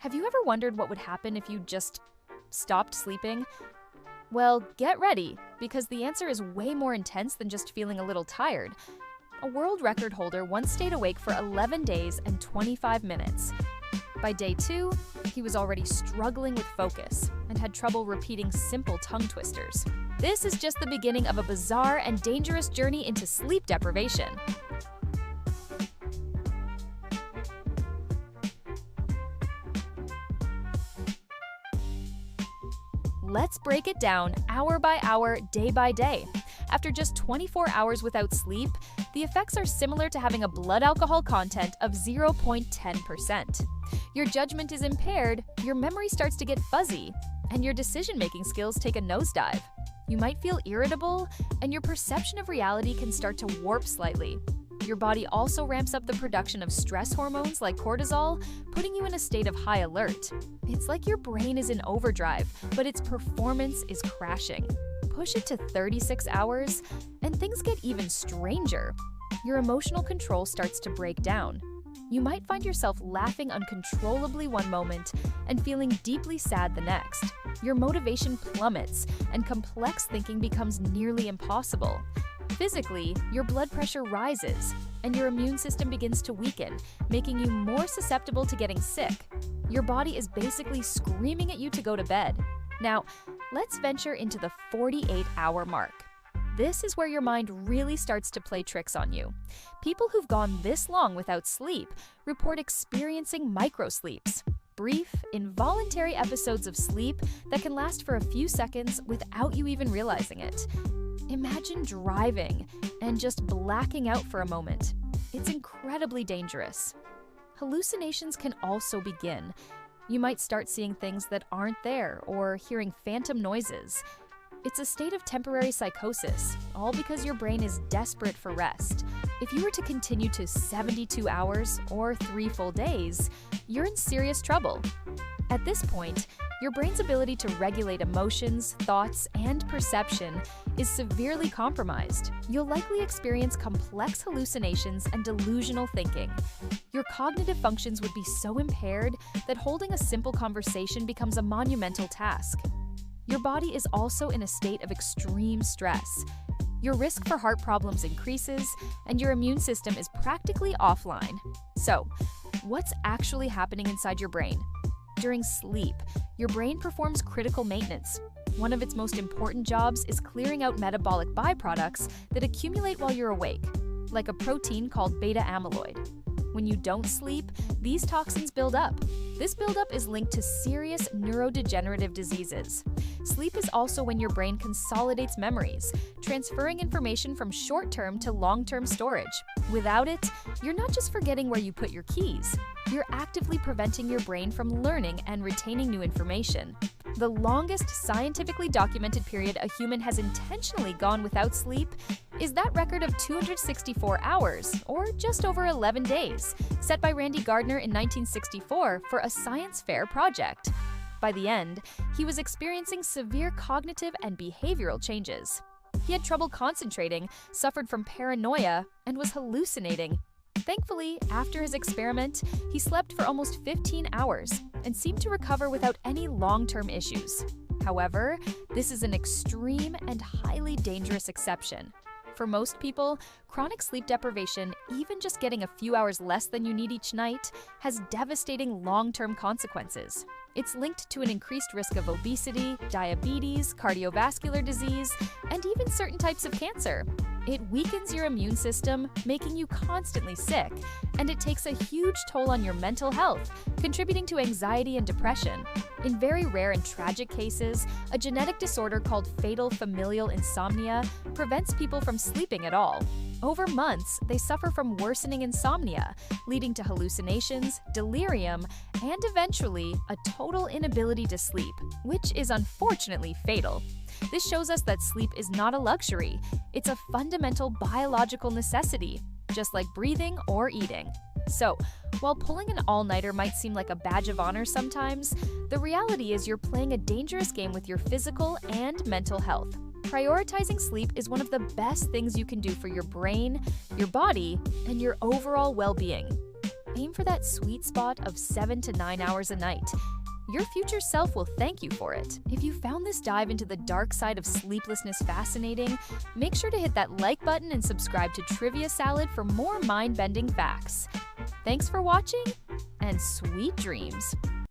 Have you ever wondered what would happen if you just stopped sleeping? Well, get ready, because the answer is way more intense than just feeling a little tired. A world record holder once stayed awake for 11 days and 25 minutes. By day 2, he was already struggling with focus and had trouble repeating simple tongue twisters. This is just the beginning of a bizarre and dangerous journey into sleep deprivation. Let's break it down hour by hour, day by day. After just 24 hours without sleep, the effects are similar to having a blood alcohol content of 0.10%. Your judgment is impaired, your memory starts to get fuzzy, and your decision-making skills take a nosedive. You might feel irritable, and your perception of reality can start to warp slightly. Your body also ramps up the production of stress hormones like cortisol, putting you in a state of high alert. It's like your brain is in overdrive, but its performance is crashing. Push it to 36 hours, and things get even stranger. Your emotional control starts to break down. You might find yourself laughing uncontrollably one moment and feeling deeply sad the next. Your motivation plummets, and complex thinking becomes nearly impossible. Physically, your blood pressure rises, and your immune system begins to weaken, making you more susceptible to getting sick. Your body is basically screaming at you to go to bed. Now, let's venture into the 48-hour mark. This is where your mind really starts to play tricks on you. People who've gone this long without sleep report experiencing microsleeps, brief, involuntary episodes of sleep that can last for a few seconds without you even realizing it. Imagine driving and just blacking out for a moment. It's incredibly dangerous. Hallucinations can also begin. You might start seeing things that aren't there or hearing phantom noises. It's a state of temporary psychosis, all because your brain is desperate for rest. If you were to continue to 72 hours or 3 full days, you're in serious trouble. At this point, your brain's ability to regulate emotions, thoughts, and perception is severely compromised. You'll likely experience complex hallucinations and delusional thinking. Your cognitive functions would be so impaired that holding a simple conversation becomes a monumental task. Your body is also in a state of extreme stress. Your risk for heart problems increases, and your immune system is practically offline. So, what's actually happening inside your brain? During sleep, your brain performs critical maintenance. One of its most important jobs is clearing out metabolic byproducts that accumulate while you're awake, like a protein called beta amyloid. When you don't sleep, these toxins build up. This buildup is linked to serious neurodegenerative diseases. Sleep is also when your brain consolidates memories, transferring information from short-term to long-term storage. Without it, you're not just forgetting where you put your keys. You're actively preventing your brain from learning and retaining new information. The longest scientifically documented period a human has intentionally gone without sleep is that record of 264 hours, or just over 11 days, set by Randy Gardner in 1964 for a science fair project. By the end, he was experiencing severe cognitive and behavioral changes. He had trouble concentrating, suffered from paranoia, and was hallucinating. Thankfully, after his experiment, he slept for almost 15 hours and seemed to recover without any long-term issues. However, this is an extreme and highly dangerous exception. For most people, chronic sleep deprivation, even just getting a few hours less than you need each night, has devastating long-term consequences. It's linked to an increased risk of obesity, diabetes, cardiovascular disease, and even certain types of cancer. It weakens your immune system, making you constantly sick, and it takes a huge toll on your mental health, contributing to anxiety and depression. In very rare and tragic cases, a genetic disorder called fatal familial insomnia prevents people from sleeping at all. Over months, they suffer from worsening insomnia, leading to hallucinations, delirium, and eventually a total inability to sleep, which is unfortunately fatal. This shows us that sleep is not a luxury. It's a fundamental biological necessity, just like breathing or eating. So, while pulling an all-nighter might seem like a badge of honor sometimes, the reality is you're playing a dangerous game with your physical and mental health. Prioritizing sleep is one of the best things you can do for your brain, your body, and your overall well-being. Aim for that sweet spot of 7 to 9 hours a night. Your future self will thank you for it. If you found this dive into the dark side of sleeplessness fascinating, make sure to hit that like button and subscribe to Trivia Salad for more mind-bending facts. Thanks for watching, and sweet dreams!